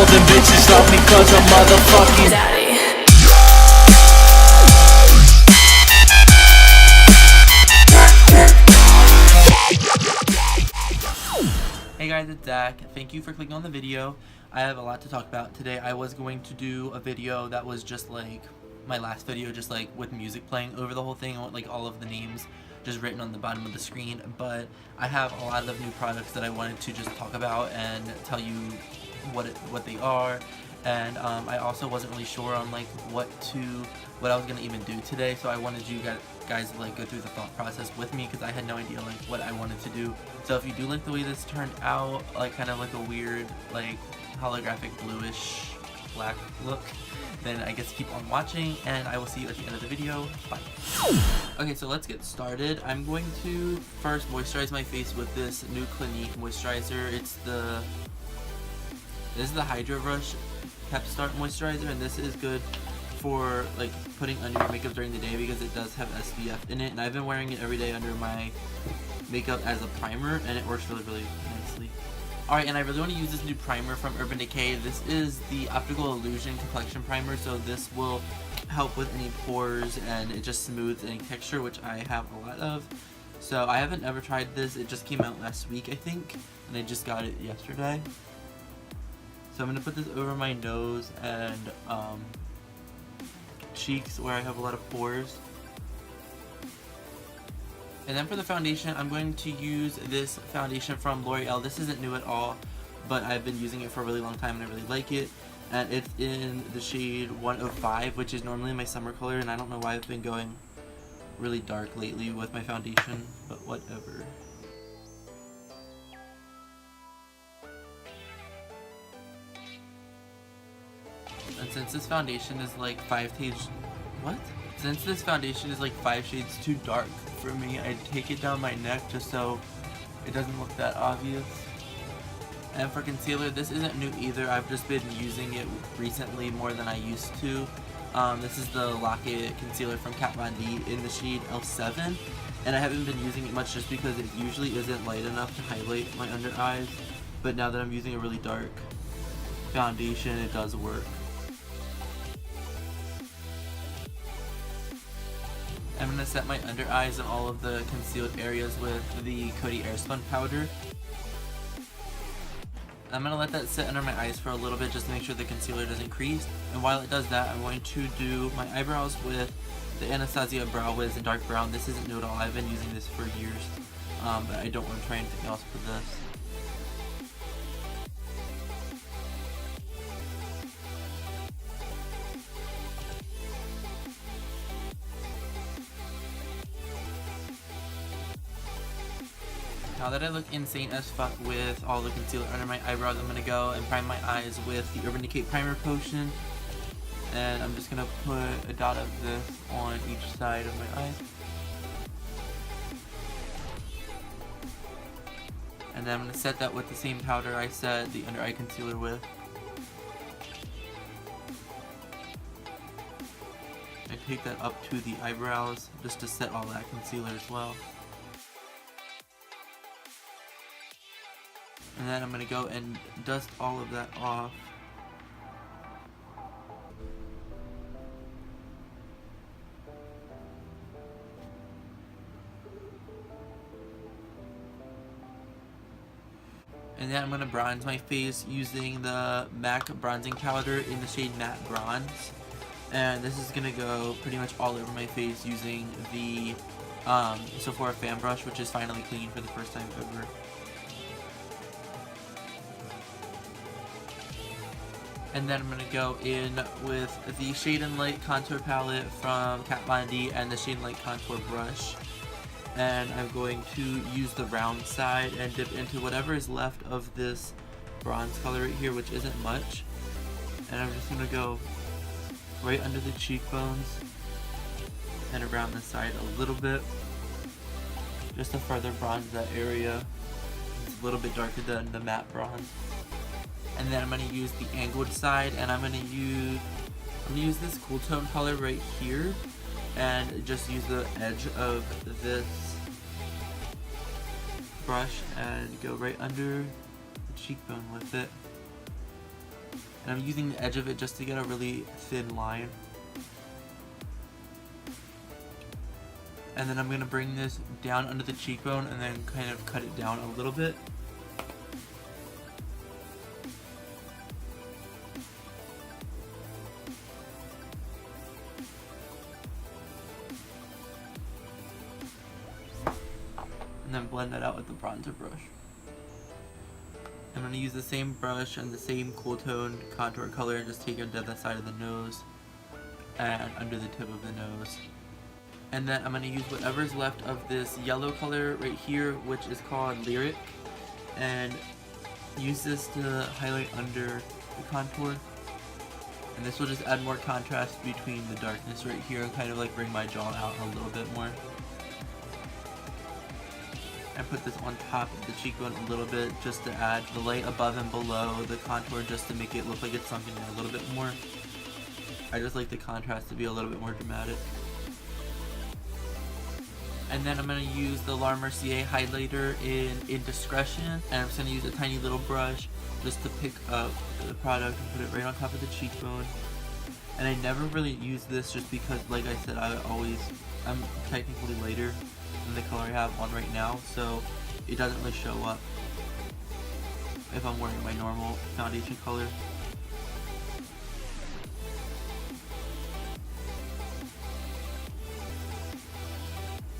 the bitches love me cause I'm motherfucking daddy. Hey guys, it's Zach. Thank you for clicking on the video. I have a lot to talk about today. I was going to do a video that was just like my last video, just like with music playing over the whole thing. I want like all of the names just written on the bottom of the screen, but I have a lot of new products that I wanted to just talk about and tell you what they are. And I also wasn't really sure on like what I was gonna even do today, so I wanted you guys to like go through the thought process with me because I had no idea like what I wanted to do. So if you do like the way this turned out, like kind of like a weird like holographic bluish black look, then I guess keep on watching and I will see you at the end of the video. Bye. Okay, so let's get started. I'm going to first moisturize my face with this new Clinique moisturizer. This is the Hydro Rush Pep Start moisturizer, and this is good for like putting under your makeup during the day because it does have SPF in it, and I've been wearing it every day under my makeup as a primer, and it works really nicely. Alright, and I really want to use this new primer from Urban Decay. This is the Optical Illusion Complexion Primer, so this will help with any pores and it just smooths any texture, which I have a lot of. So I haven't ever tried this. It just came out last week, I think, and I just got it yesterday. So I'm going to put this over my nose and cheeks where I have a lot of pores. And then for the foundation, I'm going to use this foundation from L'Oreal. This isn't new at all, but I've been using it for a really long time and I really like it. And it's in the shade 105, which is normally my summer color, and I don't know why I've been going really dark lately with my foundation, but whatever. And since this foundation is like 5 shades too dark for me, I take it down my neck just so it doesn't look that obvious. And for concealer, this isn't new either. I've just been using it recently more than I used to. This is the Lock-It concealer from Kat Von D in the shade L7, and I haven't been using it much just because it usually isn't light enough to highlight my under eyes. But now that I'm using a really dark foundation, it does work. I'm going to set my under eyes and all of the concealed areas with the Coty Airspun powder. I'm going to let that sit under my eyes for a little bit just to make sure the concealer doesn't crease. And while it does that, I'm going to do my eyebrows with the Anastasia Brow Wiz in dark brown. This isn't new at all. I've been using this for years, but I don't want to try anything else for this. Now that I look insane as fuck with all the concealer under my eyebrows, I'm going to go and prime my eyes with the Urban Decay Primer Potion. And I'm just going to put a dot of this on each side of my eye. And then I'm going to set that with the same powder I set the under eye concealer with. I take that up to the eyebrows just to set all that concealer as well. And then I'm going to go and dust all of that off. And then I'm going to bronze my face using the MAC bronzing powder in the shade Matte Bronze. And this is going to go pretty much all over my face using the Sephora fan brush, which is finally clean for the first time ever. And then I'm going to go in with the Shade and Light contour palette from Kat Von D and the Shade and Light contour brush. And I'm going to use the round side and dip into whatever is left of this bronze color right here, which isn't much. And I'm just going to go right under the cheekbones and around the side a little bit, just to further bronze that area. It's a little bit darker than the matte bronze. And then I'm going to use the angled side, and I'm going to use this cool tone color right here, and just use the edge of this brush and go right under the cheekbone with it. And I'm using the edge of it just to get a really thin line. And then I'm going to bring this down under the cheekbone and then kind of cut it down a little bit. And then blend that out with the bronzer brush. I'm going to use the same brush and the same cool tone contour color and just take it down the side of the nose and under the tip of the nose. And then I'm going to use whatever's left of this yellow color right here, which is called Lyric, and use this to highlight under the contour. And this will just add more contrast between the darkness right here and kind of like bring my jaw out a little bit more. And put this on top of the cheekbone a little bit just to add the light above and below the contour, just to make it look like it's sunken in a little bit more. I just like the contrast to be a little bit more dramatic. And then I'm going to use the La Mercier highlighter in Indiscretion, and I'm just going to use a tiny little brush just to pick up the product and put it right on top of the cheekbone. And I never really use this just because, like I said, I'm technically lighter than the color I have on right now, so it doesn't really show up if I'm wearing my normal foundation color.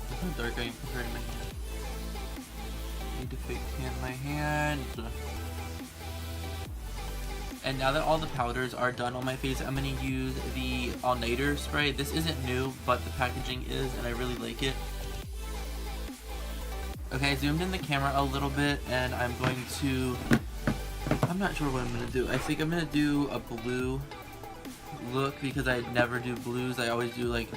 How dark I am compared to my hand. Need to fake tan my hand. And now that all the powders are done on my face, I'm going to use the All Nighter spray. This isn't new, but the packaging is, and I really like it. Okay, I zoomed in the camera a little bit, and I'm not sure what I'm going to do. I think I'm going to do a blue look because I never do blues. I always do like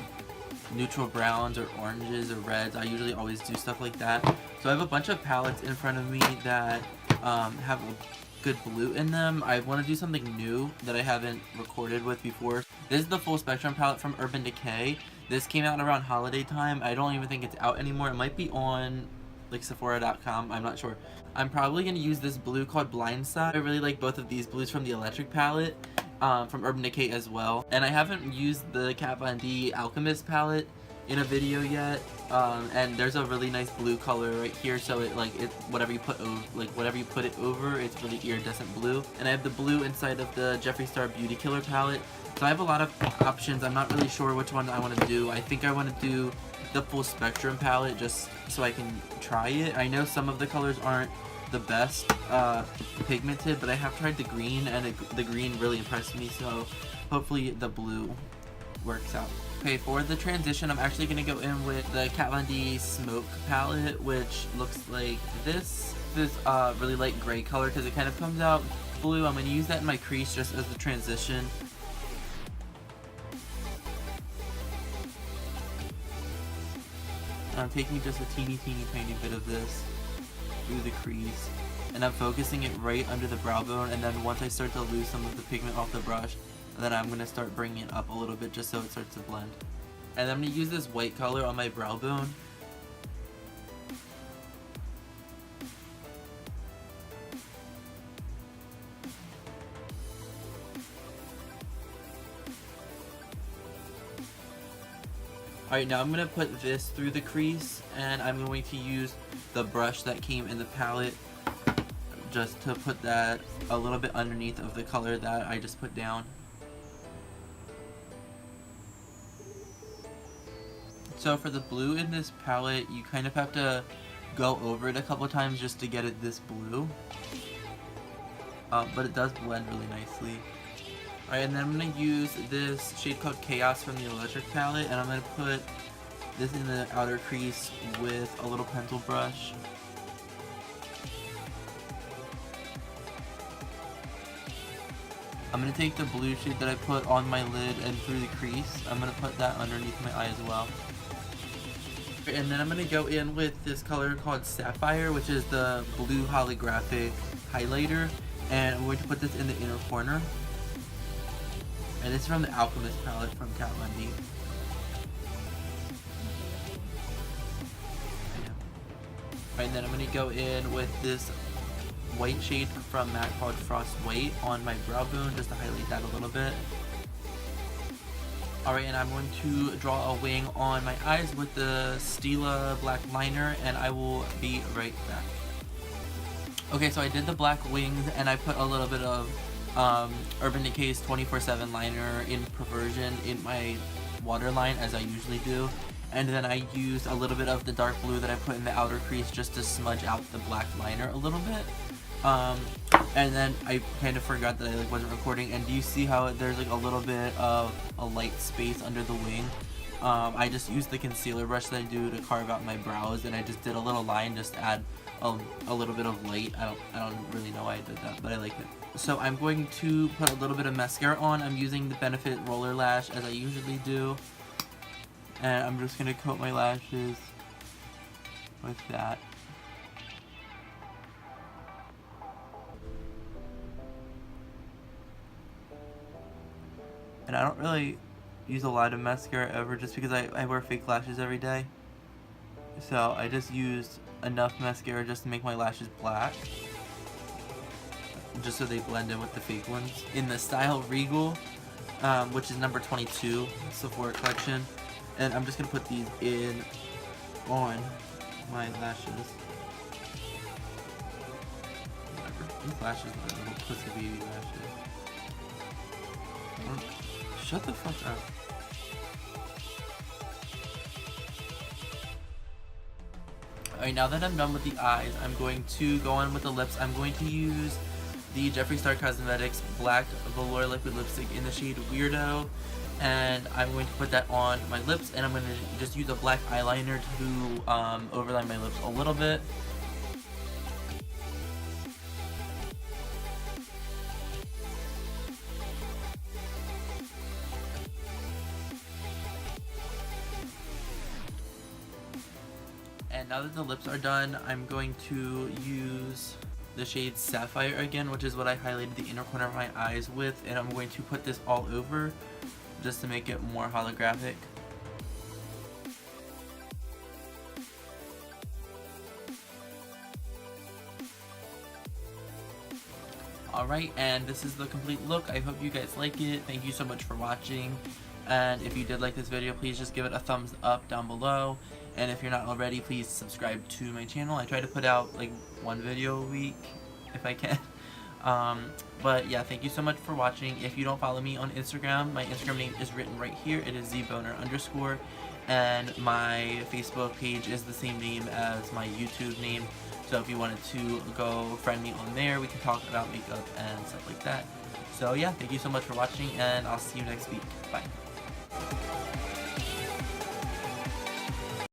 neutral browns or oranges or reds. I usually always do stuff like that. So I have a bunch of palettes in front of me that have a good blue in them. I want to do something new that I haven't recorded with before. This is the Full Spectrum palette from Urban Decay. This came out around holiday time. I don't even think it's out anymore. It might be on like Sephora.com. I'm not sure. I'm probably going to use this blue called Blindside. I really like both of these blues from the Electric palette. From Urban Decay as well. And I haven't used the Kat Von D Alchemist palette in a video yet. And there's a really nice blue color right here, so whatever you put it over, it's really iridescent blue. And I have the blue inside of the Jeffree Star Beauty Killer palette. So I have a lot of options. I'm not really sure which one I want to do. I think I want to do the Full Spectrum palette just so I can try it. I know some of the colors aren't the best pigmented, but I have tried the green, and the green really impressed me, so hopefully the blue works out. Okay, for the transition, I'm actually going to go in with the Kat Von D Smoke palette, which looks like this really light gray color because it kind of comes out blue. I'm going to use that in my crease just as the transition. I'm taking just a teeny tiny bit of this through the crease, and I'm focusing it right under the brow bone, and then once I start to lose some of the pigment off the brush, then I'm going to start bringing it up a little bit just so it starts to blend. And I'm going to use this white color on my brow bone. Alright, now I'm going to put this through the crease, and I'm going to use the brush that came in the palette just to put that a little bit underneath of the color that I just put down. So for the blue in this palette, you kind of have to go over it a couple times just to get it this blue. But it does blend really nicely. Alright, and then I'm going to use this shade called Chaos from the Electric palette, and I'm going to put this in the outer crease with a little pencil brush. I'm going to take the blue shade that I put on my lid and through the crease. I'm going to put that underneath my eye as well. And then I'm going to go in with this color called Sapphire, which is the blue holographic highlighter. And I'm going to put this in the inner corner. And this is from the Alchemist palette from Kat Von D. And then I'm going to go in with this white shade from MAC called Frost White on my brow bone just to highlight that a little bit. Alright, and I'm going to draw a wing on my eyes with the Stila black liner, and I will be right back. Okay, so I did the black wings, and I put a little bit of Urban Decay's 24/7 liner in Perversion in my waterline, as I usually do. And then I used a little bit of the dark blue that I put in the outer crease just to smudge out the black liner a little bit. And then I kind of forgot that I wasn't recording, and do you see how there's a little bit of a light space under the wing? I just used the concealer brush that I do to carve out my brows, and I just did a little line just to add a little bit of light. I don't really know why I did that, but I like it. So I'm going to put a little bit of mascara on. I'm using the Benefit Roller Lash as I usually do, and I'm just gonna coat my lashes with that. And I don't really use a lot of mascara ever just because I wear fake lashes every day. So I just used enough mascara just to make my lashes black, just so they blend in with the fake ones. In the style Regal, which is number 22, Sephora collection. And I'm just going to put these in on my lashes. Whatever. These lashes are little pussy baby lashes. Shut the fuck up. Alright, now that I'm done with the eyes, I'm going to go on with the lips. I'm going to use the Jeffree Star Cosmetics Black Velour Liquid Lipstick in the shade Weirdo. And I'm going to put that on my lips, and I'm going to just use a black eyeliner to overline my lips a little bit. And now that the lips are done, I'm going to use the shade Sapphire again, which is what I highlighted the inner corner of my eyes with, and I'm going to put this all over just to make it more holographic. Alright, and this is the complete look. I hope you guys like it. Thank you so much for watching. And if you did like this video, please just give it a thumbs up down below. And if you're not already, please subscribe to my channel. I try to put out like one video a week if I can. But yeah, thank you so much for watching. If you don't follow me on Instagram, my Instagram name is written right here. It is zboner_, and my Facebook page is the same name as my YouTube name. So if you wanted to go friend me on there, we can talk about makeup and stuff like that. So yeah, thank you so much for watching, and I'll see you next week. Bye.